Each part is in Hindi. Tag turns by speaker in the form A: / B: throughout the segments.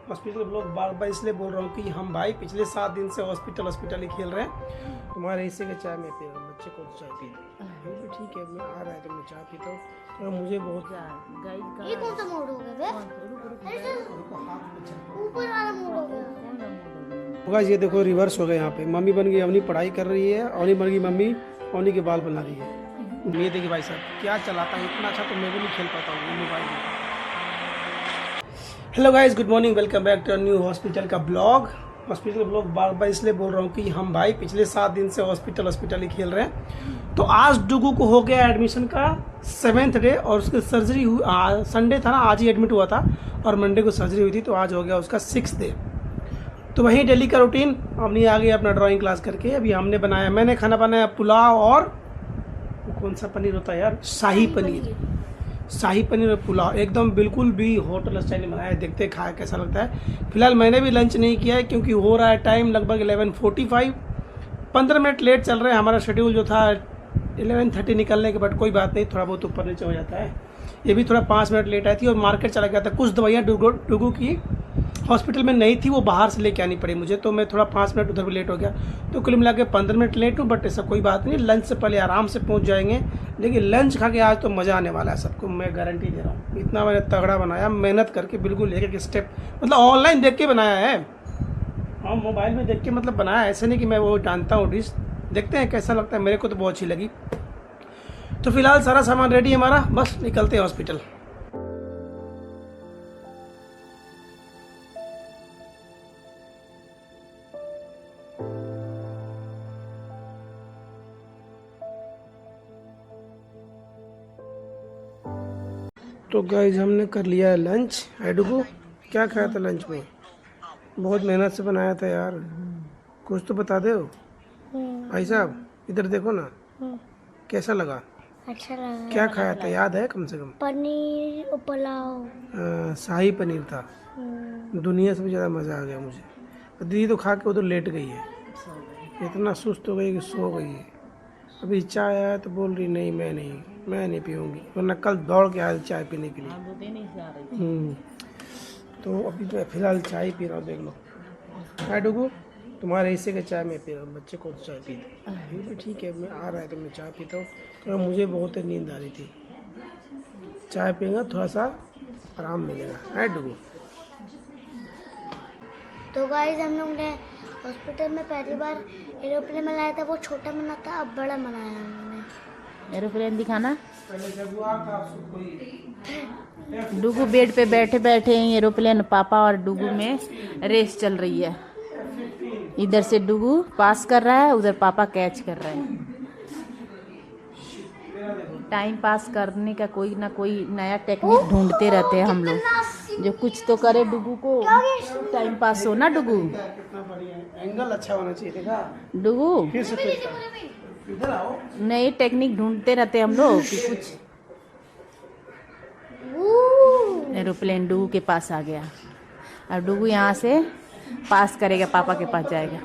A: हॉस्पिटल ब्लॉग बार बार इसलिए बोल रहा हूँ कि हम भाई पिछले 7 दिन से हॉस्पिटल ही खेल रहे हैं। तुम्हारे हिस्से का चाय मैं पी रहा हूँ, बच्चे को चाय पी भी ठीक है। मैं आ रहा है तो मैं चाय पीता हूँ तो मुझे बहुत
B: ये कौन सा मोड़ हो गया ऊपर वाला मोड़ हो गया
A: होगा। ये देखो रिवर्स हो गया यहाँ पे। मम्मी बन गई अवनी पढ़ाई कर रही है, अवनी बन गई मम्मी अवनी के बाल बना रही है। ये देखिए भाई साहब क्या चलाता है, इतना अच्छा तो मैं भी नहीं खेल पाता हूँ मोबाइल में। Hello guys, good morning, welcome back to new hospital का ब्लॉग। हॉस्पिटल ब्लॉग बार बार इसलिए बोल रहा हूँ कि हम भाई पिछले 7 दिन से हॉस्पिटल ही खेल रहे हैं। तो आज डुगू को हो गया एडमिशन का 7th डे और उसकी सर्जरी हुई। संडे था ना, आज ही एडमिट हुआ था और मंडे को सर्जरी हुई थी, तो आज हो गया उसका 6th डे। तो वही डेली का रूटीन हमने आ गया अपना ड्राइंग क्लास करके। अभी हमने बनाया, मैंने खाना बनाया पुलाव और कौन सा पनीर होता है यार, शाही पनीर और पुलाव, एकदम बिल्कुल भी होटल स्टाइल में बनाया है। देखते हैं खाया कैसा लगता है। फिलहाल मैंने भी लंच नहीं किया है क्योंकि हो रहा है टाइम लगभग 11:45। 15 मिनट लेट चल रहे हैं। हमारा शेड्यूल जो था 11:30 निकलने के, बट कोई बात नहीं, थोड़ा बहुत ऊपर नीचे हो जाता है। ये भी थोड़ा 5 मिनट लेट आई थी और मार्केट चला गया था। कुछ दवाइयाँ डुगू की हॉस्पिटल में नहीं थी, वो बाहर से लेके आनी पड़ी मुझे, तो मैं थोड़ा 5 मिनट उधर भी लेट हो गया। तो कुल मिला के 15 मिनट लेट हूँ, बट ऐसा कोई बात नहीं, लंच से पहले आराम से पहुँच जाएंगे। लेकिन लंच खा के आज तो मज़ा आने वाला है सबको, मैं गारंटी दे रहा हूँ। इतना मैंने तगड़ा बनाया, मेहनत करके बिल्कुल एक एक स्टेप, मतलब ऑनलाइन देख के बनाया है। हाँ, मोबाइल में देख के मतलब बनाया, ऐसे नहीं कि मैं वो जानता हूँ डिश। देखते हैं कैसा लगता है, मेरे को तो बहुत अच्छी लगी। तो फिलहाल सारा सामान रेडी है हमारा, बस निकलते हैं हॉस्पिटल। तो गाइज हमने कर लिया है लंच। एडुगो क्या खाया था लंच में? बहुत मेहनत से बनाया था यार, कुछ तो बता दो भाई साहब। इधर देखो ना, कैसा लगा?
B: अच्छा लगा।
A: क्या खाया था, याद है कम से कम?
B: पनीर और पुलाव,
A: शाही पनीर था। दुनिया से भी ज़्यादा मज़ा आ गया मुझे। दीदी तो खा के उधर लेट गई है, इतना सुस्त हो गई कि सो गई है। अभी चाय आया तो बोल रही नहीं मैं नहीं पीऊँगी, वरना कल दौड़ के आया चाय पीने के लिए। तो अभी तो फिलहाल चाय पी रहा हूँ, देख लो। है डुगू, तुम्हारे हिस्से का चाय मैं पी रहा हूँ, बच्चे को चाय पी भी ठीक है। मैं आ रहा है तो मैं चाय पीता हूँ, तो मुझे बहुत नींद आ रही थी। चाय पीऊँगा थोड़ा सा आराम मिलेगा। है डुगू?
B: तो गाइस हम लोग ने हॉस्पिटल में पहली बार एरोप्लेन बनाया था, वो छोटा बना था, अब बड़ा बनाया हमने।
C: एरोप्लेन दिखाना।
A: पहले जगुआर था,
C: डुगू बेड पे बैठे बैठे ही एरोप्लेन, पापा और डुगू में रेस चल रही है। इधर से डुगू पास कर रहा है, उधर पापा कैच कर रहे हैं। टाइम पास करने का कोई ना कोई नया टेक्निक ढूंढते रहते हैं हम लोग, जो कुछ तो करे डुगू को टाइम पास हो ना। डुगू
A: कितना बढ़िया है, एंगल अच्छा होना चाहिए। देखा
C: डुगू
A: फिर से इधर आओ।
C: नई टेक्निक ढूंढते रहते हैं हम लोग कि कुछ। एरोप्लेन डुगू के पास आ गया, अब डुगू यहाँ से पास करेगा, पापा के पास जाएगा।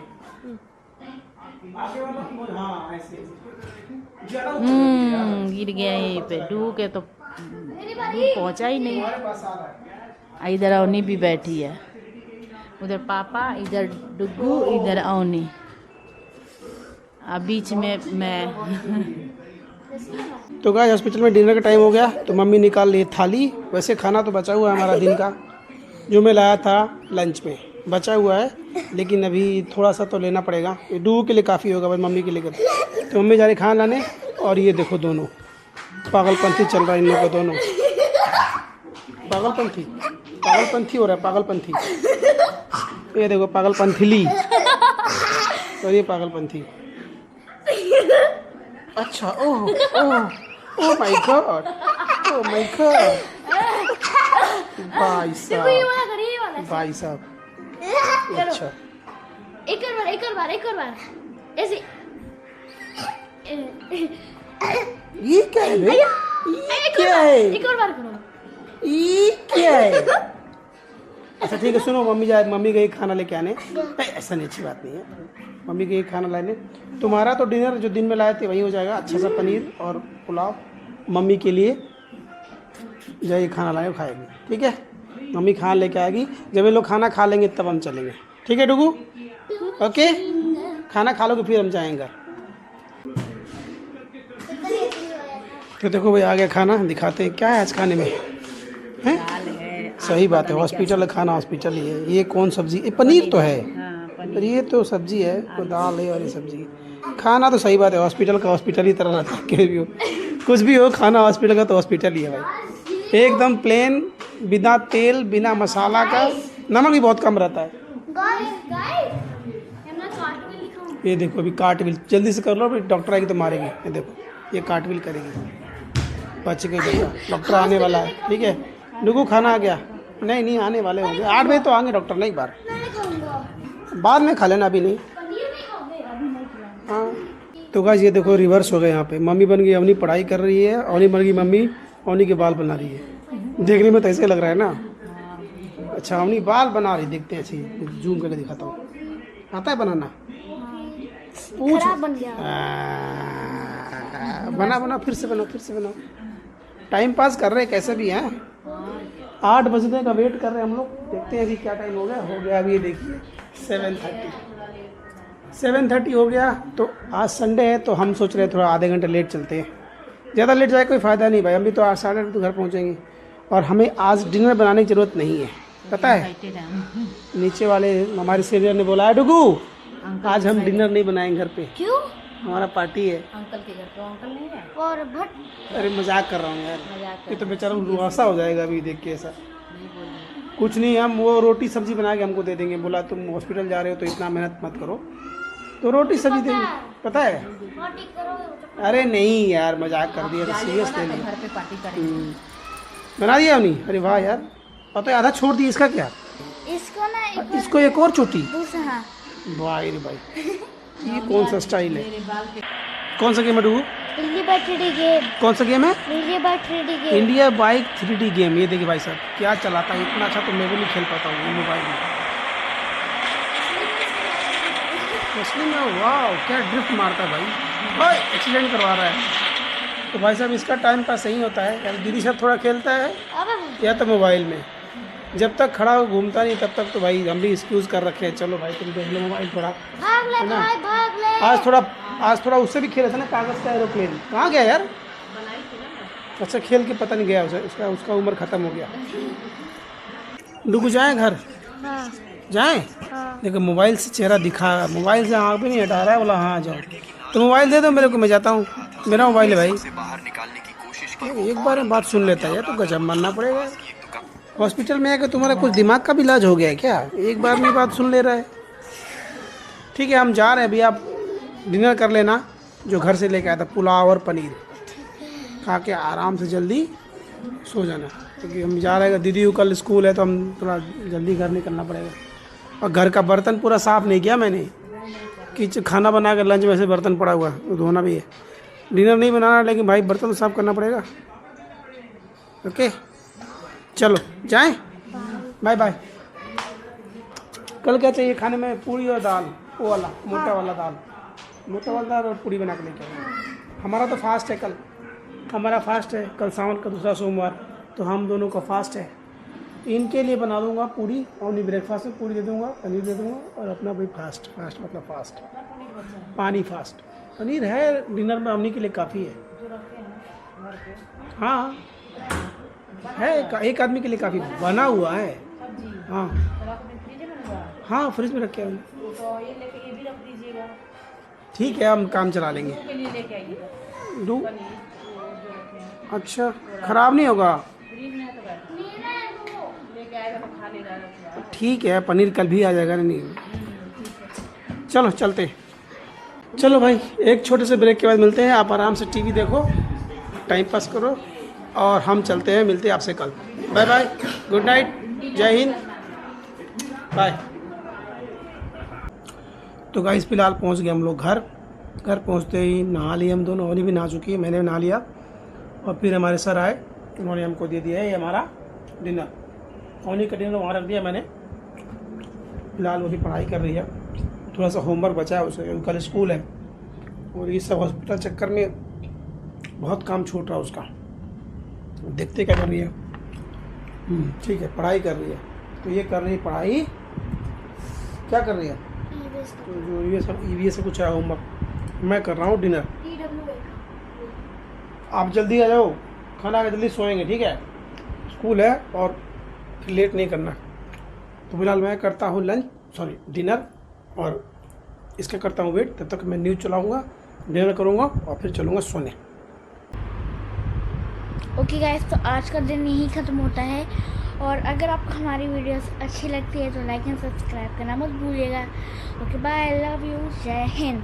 C: गिर गया यहीं पे। डुगू के तो पहुंचा ही नहीं। इधर अवनी भी बैठी है, उधर पापा, इधर डुगू, इधर अवनी, अब बीच में मैं।
A: तो गाइस हॉस्पिटल में डिनर का टाइम हो गया, तो मम्मी निकाल ली थाली। वैसे खाना तो बचा हुआ है हमारा दिन का, जो मैं लाया था लंच में बचा हुआ है, लेकिन अभी थोड़ा सा तो लेना पड़ेगा। ये डूबू के लिए काफ़ी होगा, बस मम्मी के लिए। तो मम्मी जा रही खाना लाने, और ये देखो दोनों पागलपंथी चल रहा है इन लोगों का। दोनों पागलपंथी हो रहा है, पागलपंथी। ये देखो पागलपंथीली और ये पागलपंथी। अच्छा, oh oh my god, oh my god. भाई साहब अच्छा,
B: एक और बार ऐसे।
A: ये क्या है बे? ये क्या है?
B: एक और बार करो।
A: ये क्या है? अच्छा ठीक है, सुनो, मम्मी गई खाना लेके आने। ऐसा नहीं, अच्छी बात नहीं है। मम्मी गई खाना लाने। तुम्हारा तो डिनर जो दिन में लाए थे वही हो जाएगा, अच्छा सा पनीर और पुलाव। मम्मी के लिए जाइए खाना लाए, खाएगी, ठीक है? मम्मी खाना लेके आएगी, जब ये लोग खाना खा लेंगे तब हम चलेंगे। ठीक है डुगू? ओके, खाना खा लोगे फिर हम जाएंगे। तो देखो भाई आ गया खाना, दिखाते हैं क्या है आज खाने में। हैं? सही बात है, हॉस्पिटल का खाना हॉस्पिटल ही है। ये कौन सब्जी? ये पनीर तो है, पर ये तो सब्जी है, तो दाल है और ये सब्जी। खाना तो सही बात है, हॉस्पिटल का हॉस्पिटल ही तरह रहता है। भी हो कुछ भी हो, खाना हॉस्पिटल का तो हॉस्पिटल ही है भाई। एकदम प्लेन, बिना तेल बिना मसाला का, नमक भी बहुत कम रहता है। ये देखो अभी कार्टविल, जल्दी से कर लो, फिर डॉक्टर आएगी तो मारेगी। ये देखो ये कार्टविल करेगी बच्चे के। देखो डॉक्टर आने वाला है। ठीक है डुगू, खाना आ गया? नहीं आने वाले होंगे, 8 बजे तो आएंगे डॉक्टर। नहीं बार बाद में खा लेना, अभी नहीं। हाँ तो गाइस ये देखो रिवर्स हो गए यहाँ पे। मम्मी बन गई अवनी, पढ़ाई कर रही है। अवनी बन गई मम्मी, अवनी के बाल बना रही है। देखने में तो ऐसे लग रहा है ना। अच्छा अवनी बाल बना रही, देखते हैं ऐसे जूम करके दिखाता हूँ। आता है बनाना? पूछ।
B: बन गया।
A: बना फिर से बनाओ। टाइम पास कर रहे हैं कैसे भी हैं। 8 बजने का वेट कर रहे हैं हम लोग। देखते हैं अभी क्या टाइम हो गया अभी। ये देखिए 7:30 हो गया। तो आज संडे है तो हम सोच रहे हैं थोड़ा आधे घंटे लेट चलते हैं। ज़्यादा लेट जाए कोई फ़ायदा नहीं भाई। हम भी तो 8:30 तो घर पहुँचेंगे। और हमें आज डिनर बनाने की ज़रूरत नहीं है, पता है। नीचे वाले हमारे सीनियर ने बोला है डुगू आज हम डिनर नहीं बनाएंगे घर पे।
B: क्यों?
A: हमारा पार्टी है।
C: अंकल के घर पे अंकल नहीं है।
B: और भट
A: अरे मजाक कर रहा हूँ यार, ये तो बेचारा रुआसा हो जाएगा अभी देख के। ऐसा कुछ नहीं, हम वो रोटी सब्जी बना के हमको दे देंगे। बोला तुम हॉस्पिटल जा रहे हो तो इतना मेहनत मत करो, तो रोटी सब्जी देंगे। पता है? अरे नहीं यार मजाक कर दिया, सीरियस ले लिया।
C: घर पे पार्टी करेंगे।
A: बना दिया नहीं? अरे वाह यार, और तो आधा छोड़ दिया। इसका क्या?
B: इसको ना
A: इसको एक और चोटी।
B: दूसरा। हाँ
A: वाह रे भाई, ये कौन सा स्टाइल है? कौन सा गेम है डुगू?
B: India bike 3D game.
A: कौन सा गेम है?
B: India bike 3D game.
A: India bike 3D game. ये देखिए भाई साहब क्या चलाता है, इतना अच्छा तो मैं भी नहीं खेल पाता हूँ मोबाइल में। असली में वाह क्या ड्रिफ्ट मारता है भाई, एक्सीडेंट करवा रहा है। तो भाई साहब इसका टाइम पास सही होता है। यार दीदी साहब थोड़ा खेलता है या तो मोबाइल में, जब तक खड़ा हो घूमता नहीं तब तक तो भाई हम भी एक्सक्यूज़ कर रखे हैं। चलो भाई तुम देख लो मोबाइल थोड़ा,
B: भाग ले भाई भाग ले।
A: आज थोड़ा उससे भी खेला था ना, कागज़ का एरोप्लेन। कहाँ गया यार? अच्छा खेल के पता नहीं गया उसे, उसका उम्र ख़त्म हो गया। डुगू जाए घर?
B: हाँ
A: जाएं?
B: हाँ।
A: देखो मोबाइल से चेहरा दिखा, मोबाइल से आँख भी नहीं हटा रहा है। बोला हाँ जाओ, तो मोबाइल दे दो मेरे को, मैं जाता हूँ। मेरा मोबाइल है भाई। एक बार में बात सुन लेता है तो गजब मानना पड़ेगा। हॉस्पिटल में आकर तुम्हारा कुछ दिमाग का भी इलाज हो गया है क्या? एक बार में बात सुन ले रहा है। ठीक है हम जा रहे हैं अभी, आप डिनर कर लेना जो घर से लेके आया था, पुलाव और पनीर खा के आराम से जल्दी सो जाना, क्योंकि हम जा रहे हैं। दीदी को कल स्कूल है तो हम थोड़ा जल्दी घर निकलना पड़ेगा। और घर का बर्तन पूरा साफ़ नहीं किया मैंने, कि खाना बना कर लंच में से बर्तन पड़ा हुआ वो धोना भी है। डिनर नहीं बनाना लेकिन भाई बर्तन तो साफ़ करना पड़ेगा। ओके चलो जाएं, बाय बाय। कल क्या चाहिए खाने में? पूरी और दाल, वो वाला मोटा वाला दाल और पूरी बना के लेके आए। हमारा तो फास्ट है, कल हमारा फास्ट है, कल सावन का दूसरा सोमवार, तो हम दोनों का फास्ट है। इनके लिए बना दूंगा पूरी, और नहीं ब्रेकफास्ट में पूरी दे दूंगा, पनीर दे दूंगा, और अपना भाई फास्ट मतलब फास्ट पानी फास्ट। पनीर है डिनर में, हमने के लिए काफ़ी है। हाँ है, एक आदमी के लिए काफ़ी बना हुआ है। हाँ फ्रिज में रखे हैं। ठीक है हम काम चला लेंगे। अच्छा ख़राब नहीं होगा? ठीक है पनीर कल भी आ जाएगा ना। नहीं चलो चलते। चलो भाई एक छोटे से ब्रेक के बाद मिलते हैं। आप आराम से टीवी देखो, टाइम पास करो, और हम चलते हैं, मिलते हैं आपसे कल। बाय बाय, गुड नाइट, जय हिंद, बाय। तो गाइस फिलहाल पहुंच गए हम लोग घर पहुंचते ही नहा लिए हम दोनों। होली भी नहा चुकी है, मैंने भी नहा लिया। और फिर हमारे सर आए, उन्होंने हमको दे दिया है ये हमारा डिनर। होली का डिनर वहाँ रख दिया मैंने। फिलहाल वही पढ़ाई कर रही है, थोड़ा सा होमवर्क बचा है उसे, कल स्कूल है। और ये सब हॉस्पिटल चक्कर में बहुत काम छूट रहा है उसका, देखते क्या कर रही है। ठीक है, पढ़ाई कर रही है। तो ये कर रही है पढ़ाई, क्या कर रही है? जो ईवीएस से कुछ है होमवर्क। मैं कर रहा हूँ डिनर। आप जल्दी आ जाओ, खाना खा जल्दी सोएंगे, ठीक है? स्कूल है और फिर लेट नहीं करना। तो फिलहाल मैं करता हूँ डिनर, और इसका करता हूँ वेट। तब तक मैं न्यूज़ चलाऊँगा, डिनर करूँगा और फिर चलूँगा सोने।
B: ओके गाइस, तो आज का दिन यही ख़त्म होता है। और अगर आपको हमारी वीडियोस अच्छी लगती है तो लाइक एंड सब्सक्राइब करना मत भूलिएगा। ओके बाय, लव यू, जय हिंद।